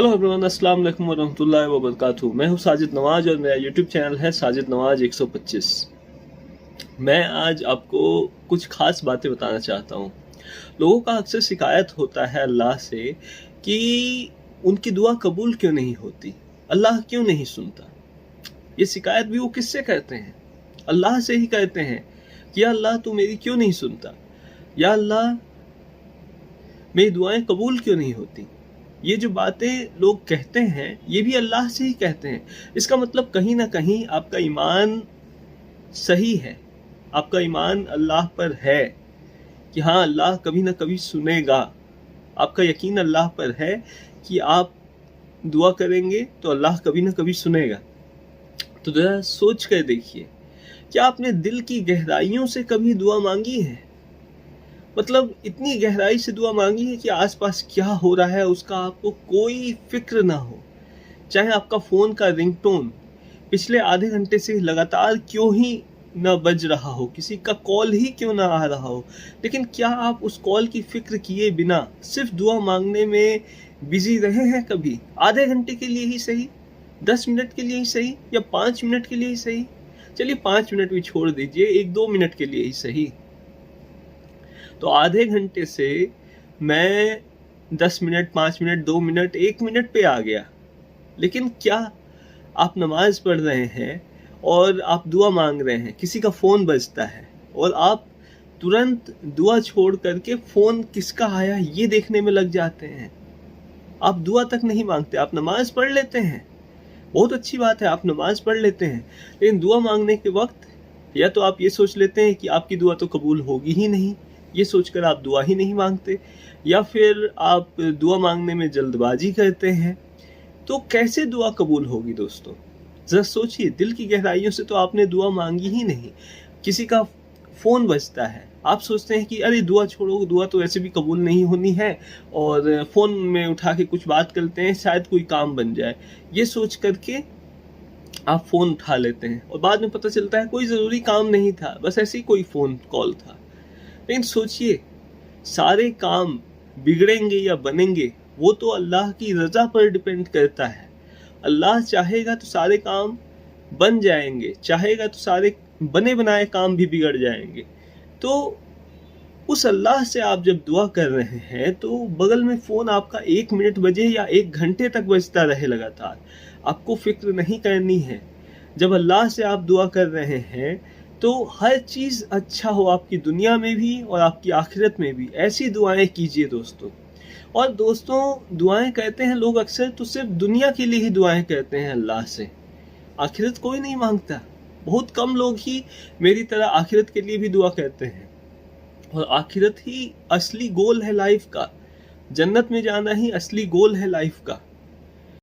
Hello everyone, अस्सलाम वालेकुम वरहमतुल्लाहि वबरकातुहू। मैं हूं साजिद नवाज और मेरा यूट्यूब चैनल है साजिद नवाज 125। मैं आज आपको कुछ खास बातें बताना चाहता हूं। लोगों का अक्सर शिकायत होता है अल्लाह से कि उनकी दुआ कबूल क्यों नहीं होती, अल्लाह क्यों नहीं सुनता। ये शिकायत भी वो किससे करते हैं? अल्लाह से ही करते हैं कि या अल्लाह तू मेरी क्यों नहीं सुनता, या अल्लाह मेरी दुआएं कबूल क्यों नहीं होती। ये जो बातें लोग कहते हैं ये भी अल्लाह से ही कहते हैं। इसका मतलब कहीं ना कहीं आपका ईमान सही है, आपका ईमान अल्लाह पर है कि हाँ अल्लाह कभी ना कभी सुनेगा। आपका यकीन अल्लाह पर है कि आप दुआ करेंगे तो अल्लाह कभी ना कभी सुनेगा। तो जरा सोच कर देखिए, क्या आपने दिल की गहराइयों से कभी दुआ मांगी है? मतलब इतनी गहराई से दुआ मांगी है कि आसपास क्या हो रहा है उसका आपको कोई फिक्र ना हो। चाहे आपका फोन का रिंगटोन पिछले आधे घंटे से लगातार क्यों ही ना बज रहा हो, किसी का कॉल ही क्यों ना आ रहा हो, लेकिन क्या आप उस कॉल की फिक्र किए बिना सिर्फ दुआ मांगने में बिजी रहे हैं कभी? आधे घंटे के लिए ही सही, 10 मिनट के लिए ही सही, या 5 मिनट के लिए ही सही। चलिए 5 मिनट भी छोड़ दीजिए, 1-2 मिनट के लिए ही सही। तो आधे घंटे से मैं 10 मिनट, 5 मिनट, 2 मिनट, 1 मिनट पे आ गया। लेकिन क्या आप नमाज पढ़ रहे हैं और आप दुआ मांग रहे हैं, किसी का फोन बजता है और आप तुरंत दुआ छोड़ करके फोन किसका आया ये देखने में लग जाते हैं। आप दुआ तक नहीं मांगते, आप नमाज पढ़ लेते हैं। बहुत अच्छी बात है, आप नमाज पढ़ लेते हैं, लेकिन दुआ मांगने के वक्त या तो आप ये सोच लेते हैं कि आपकी दुआ तो कबूल होगी ही नहीं, ये सोचकर आप दुआ ही नहीं मांगते, या फिर आप दुआ मांगने में जल्दबाजी करते हैं। तो कैसे दुआ कबूल होगी दोस्तों? जरा सोचिए, दिल की गहराइयों से तो आपने दुआ मांगी ही नहीं। किसी का फोन बजता है, आप सोचते हैं कि अरे दुआ छोड़ो, दुआ तो ऐसे भी कबूल नहीं होनी है, और फोन में उठा के कुछ बात करते हैं, शायद कोई काम बन जाए। ये सोच करके आप फोन उठा लेते हैं और बाद में पता चलता है कोई जरूरी काम नहीं था, बस ऐसे ही कोई फोन कॉल था। लेकिन सोचिए, सारे काम बिगड़ेंगे या बनेंगे वो तो अल्लाह की रजा पर डिपेंड करता है। अल्लाह चाहेगा तो सारे काम बन जाएंगे, चाहेगा तो सारे बने बनाए काम भी बिगड़ जाएंगे। तो उस अल्लाह से आप जब दुआ कर रहे हैं तो बगल में फोन आपका 1 मिनट बजे या 1 घंटे तक बजता रहे लगातार, आपको फिक्र नहीं करनी है। जब अल्लाह से आप दुआ कर रहे हैं तो हर चीज अच्छा हो, आपकी दुनिया में भी और आपकी आखिरत में भी। ऐसी दुआएं कीजिए दोस्तों। और दोस्तों, दुआएं कहते हैं लोग अक्सर तो सिर्फ दुनिया के लिए ही दुआएं कहते हैं अल्लाह से, आखिरत कोई नहीं मांगता। बहुत कम लोग ही मेरी तरह आखिरत के लिए भी दुआ कहते हैं, और आखिरत ही असली गोल है लाइफ का। जन्नत में जाना ही असली गोल है लाइफ का।